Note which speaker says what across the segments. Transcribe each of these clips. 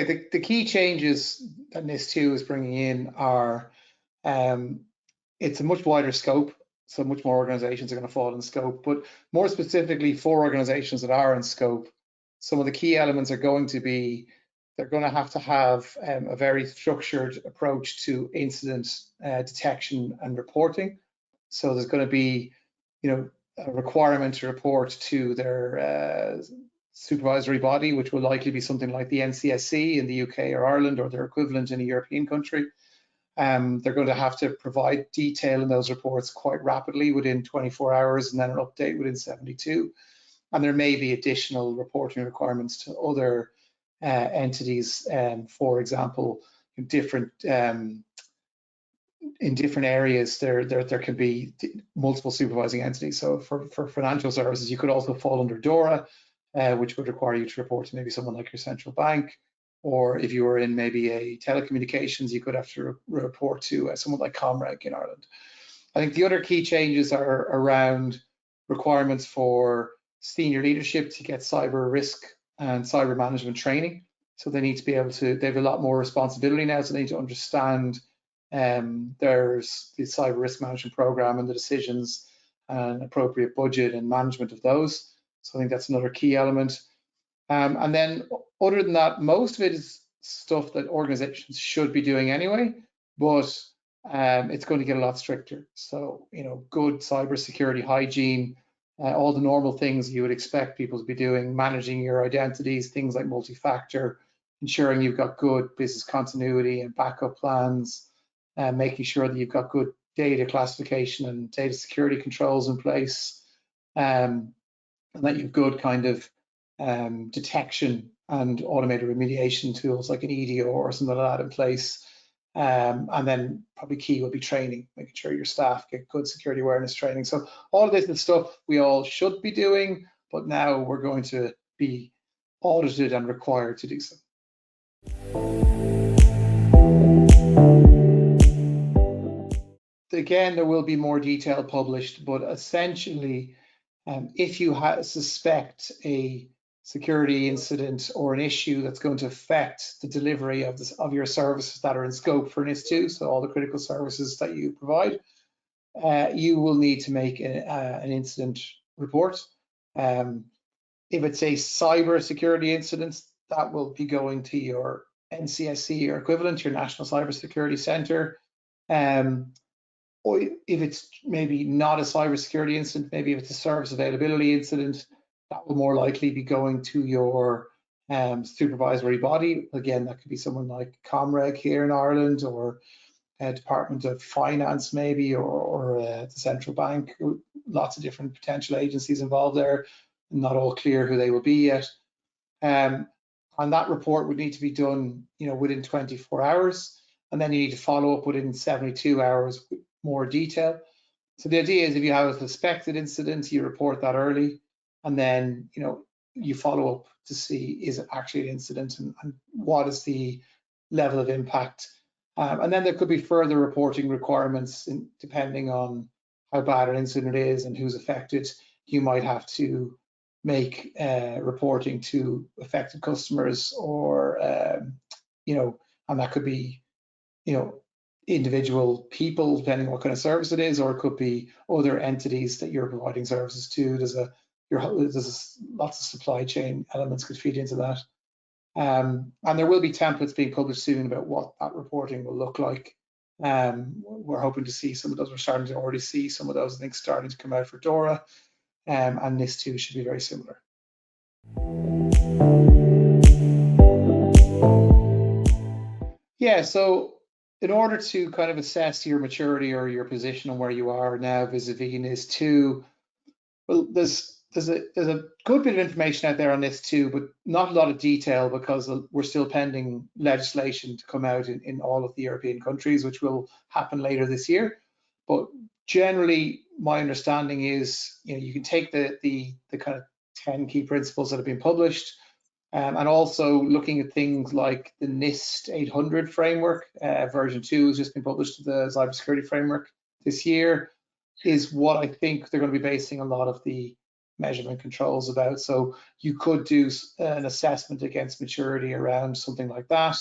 Speaker 1: Okay, the key changes that NIS2 is bringing in are it's a much wider scope, so much more organizations are going to fall in scope, but more specifically for organizations that are in scope, some of the key elements are going to be, they're going to have a very structured approach to incident detection and reporting. So there's going to be, a requirement to report to their supervisory body, which will likely be something like the NCSC in the UK or Ireland, or their equivalent in a European country. They're going to have to provide detail in those reports quite rapidly within 24 hours, and then an update within 72. And there may be additional reporting requirements to other entities, for example, in different areas. There can be multiple supervising entities. So for financial services, you could also fall under DORA, which would require you to report to maybe someone like your central bank. Or if you were in maybe a telecommunications, you could have to report to someone like Comreg in Ireland. I think the other key changes are around requirements for senior leadership to get cyber risk and cyber management training. So they need to be able to, they have a lot more responsibility now, so they need to understand there's the cyber risk management program and the decisions and appropriate budget and management of those. So I think that's another key element. And then other than that, most of it is stuff that organizations should be doing anyway, but it's going to get a lot stricter. So, good cybersecurity hygiene, all the normal things you would expect people to be doing, managing your identities, things like multi-factor, ensuring you've got good business continuity and backup plans, making sure that you've got good data classification and data security controls in place, and that you've good kind of detection and automated remediation tools like an EDO or something like that in place. And then probably key will be training, making sure your staff get good security awareness training. So all of this is stuff we all should be doing, but now we're going to be audited and required to do so. Again, there will be more detail published, but essentially, if you suspect a security incident or an issue that's going to affect the delivery of your services that are in scope for NIS2, so all the critical services that you provide, you will need to make an incident report. If it's a cyber security incident, that will be going to your NCSC or equivalent, your National Cybersecurity Centre. Or if it's maybe not a cybersecurity incident, maybe if it's a service availability incident, that will more likely be going to your supervisory body. Again, that could be someone like Comreg here in Ireland, or Department of Finance maybe, or the central bank. Lots of different potential agencies involved there. Not all clear who they will be yet. And that report would need to be done, within 24 hours, and then you need to follow up within 72 hours with more detail. So the idea is, if you have a suspected incident, you report that early, and then you follow up to see, is it actually an incident, and what is the level of impact. And then there could be further reporting requirements depending on how bad an incident is and who's affected. You might have to make reporting to affected customers, or and that could be individual people, depending on what kind of service it is, or it could be other entities that you're providing services to. There's lots of supply chain elements could feed into that. And there will be templates being published soon about what that reporting will look like. We're hoping to see some of those. We're starting to already see some of those, I think, starting to come out for DORA, and NIS2 should be very similar. Yeah, so in order to kind of assess your maturity or your position on where you are now vis-a-vis NIS2, well, there's a good bit of information out there on NIS2, but not a lot of detail, because we're still pending legislation to come out in all of the European countries, which will happen later this year. But generally, my understanding is, you can take the kind of 10 key principles that have been published, and also looking at things like the NIST 800 framework. Version 2 has just been published, the cybersecurity framework this year, is what I think they're going to be basing a lot of the measurement controls about. So you could do an assessment against maturity around something like that.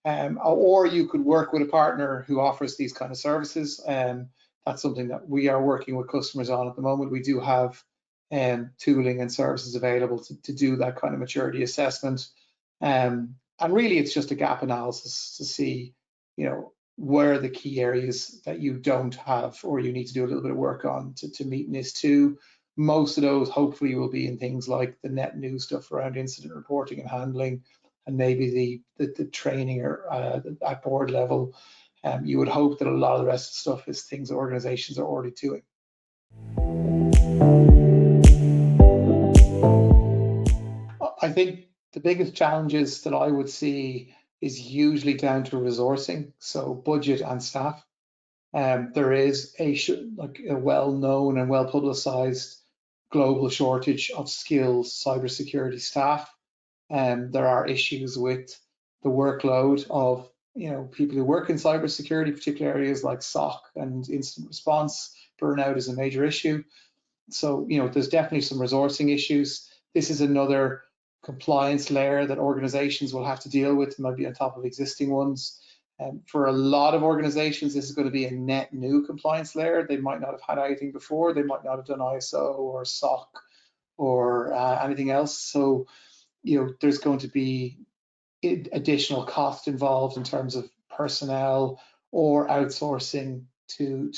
Speaker 1: Or you could work with a partner who offers these kind of services. That's something that we are working with customers on at the moment. We do have tooling and services available to do that kind of maturity assessment. And really, it's just a gap analysis to see, where are the key areas that you don't have or you need to do a little bit of work on to meet NIS2. Most of those hopefully will be in things like the net new stuff around incident reporting and handling, and maybe the training or at board level. You would hope that a lot of the rest of the stuff is things organizations are already doing. I think the biggest challenges that I would see is usually down to resourcing, so budget and staff. There is a well-known and well-publicized global shortage of skilled cybersecurity staff. There are issues with the workload of people who work in cybersecurity, particular areas like SOC and incident response. Burnout is a major issue. So there's definitely some resourcing issues. This is another compliance layer that organizations will have to deal with, maybe on top of existing ones. For a lot of organizations, this is going to be a net new compliance layer. They might not have had anything before. They might not have done ISO or SOC or anything else. So there's going to be additional cost involved in terms of personnel or outsourcing to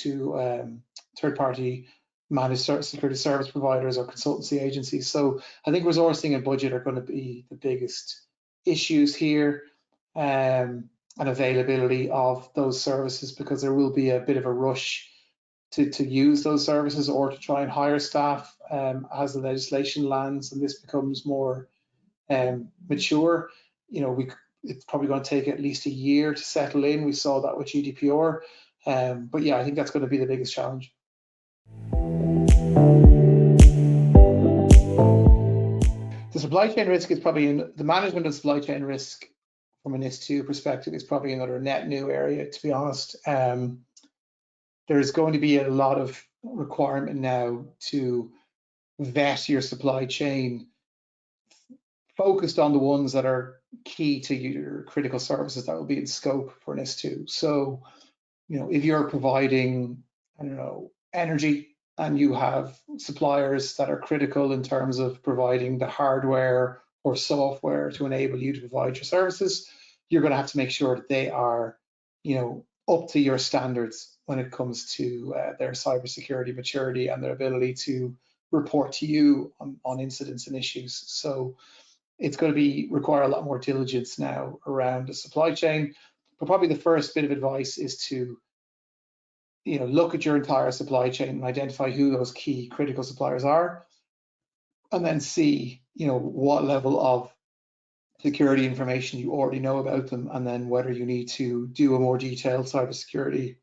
Speaker 1: third-party managed security service providers or consultancy agencies. So I think resourcing and budget are going to be the biggest issues here, and availability of those services, because there will be a bit of a rush to use those services or to try and hire staff as the legislation lands and this becomes more mature. It's probably going to take at least a year to settle in. We saw that with GDPR. But yeah, I think that's going to be the biggest challenge. The supply chain risk is probably the management of supply chain risk from an NIS2 perspective is probably another net new area, to be honest. There's going to be a lot of requirement now to vet your supply chain, focused on the ones that are key to your critical services that will be in scope for NIS2. So, if you're providing, energy, and you have suppliers that are critical in terms of providing the hardware or software to enable you to provide your services, you're going to have to make sure that they are, up to your standards when it comes to their cybersecurity maturity and their ability to report to you on incidents and issues. So it's going to require a lot more diligence now around the supply chain. But probably the first bit of advice is to look at your entire supply chain and identify who those key critical suppliers are, and then see what level of security information you already know about them, and then whether you need to do a more detailed cybersecurity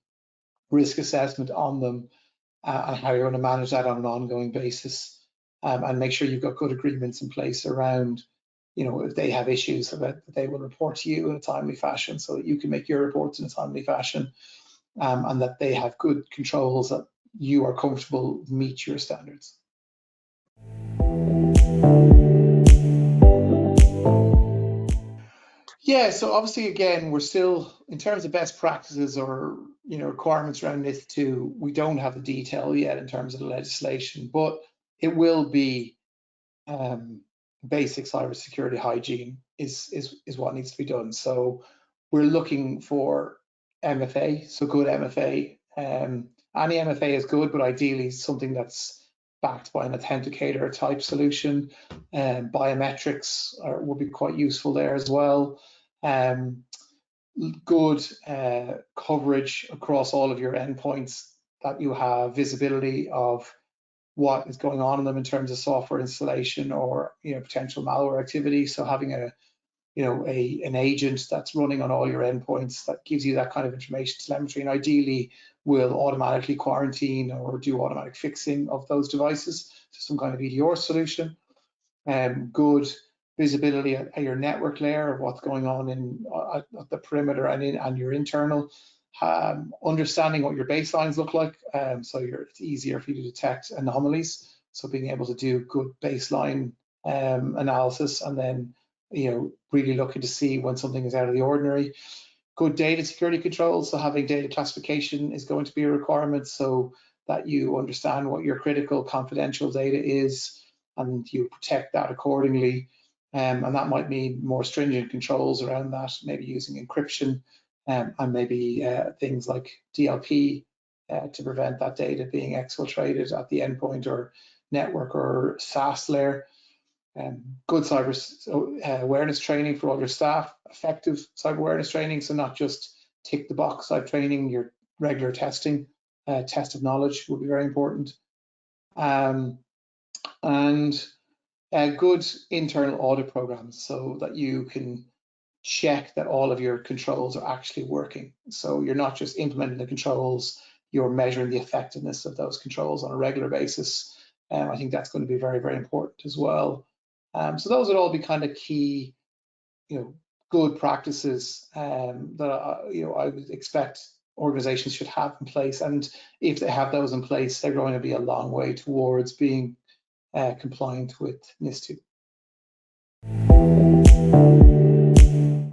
Speaker 1: risk assessment on them, and how you're going to manage that on an ongoing basis, and make sure you've got good agreements in place around if they have issues, that they will report to you in a timely fashion so that you can make your reports in a timely fashion, and that they have good controls that you are comfortable meet your standards. Yeah, so obviously, again, we're still, in terms of best practices or requirements around NIS2, we don't have the detail yet in terms of the legislation, but it will be basic cybersecurity hygiene is what needs to be done. So we're looking for MFA, so good MFA. Any MFA is good, but ideally something that's backed by an authenticator type solution. Biometrics would be quite useful there as well. Good coverage across all of your endpoints, that you have visibility of what is going on in them in terms of software installation or potential malware activity. So having an agent that's running on all your endpoints that gives you that kind of information telemetry, and ideally will automatically quarantine or do automatic fixing of those devices, so some kind of EDR solution. Good visibility at your network layer of what's going on at the perimeter and your internal. Understanding what your baselines look like, so it's easier for you to detect anomalies. So being able to do good baseline analysis, and then really looking to see when something is out of the ordinary. Good data security controls, so having data classification is going to be a requirement, so that you understand what your critical confidential data is and you protect that accordingly. And that might mean more stringent controls around that, maybe using encryption and maybe things like DLP to prevent that data being exfiltrated at the endpoint or network or SaaS layer. Good cyber awareness training for all your staff, effective cyber awareness training, so not just tick the box type training, your regular testing, test of knowledge will be very important. And good internal audit programs, so that you can check that all of your controls are actually working. So you're not just implementing the controls, you're measuring the effectiveness of those controls on a regular basis. I think that's going to be very, very important as well. So those would all be kind of key, good practices that I would expect organizations should have in place. And if they have those in place, they're going to be a long way towards being compliant with NIS2.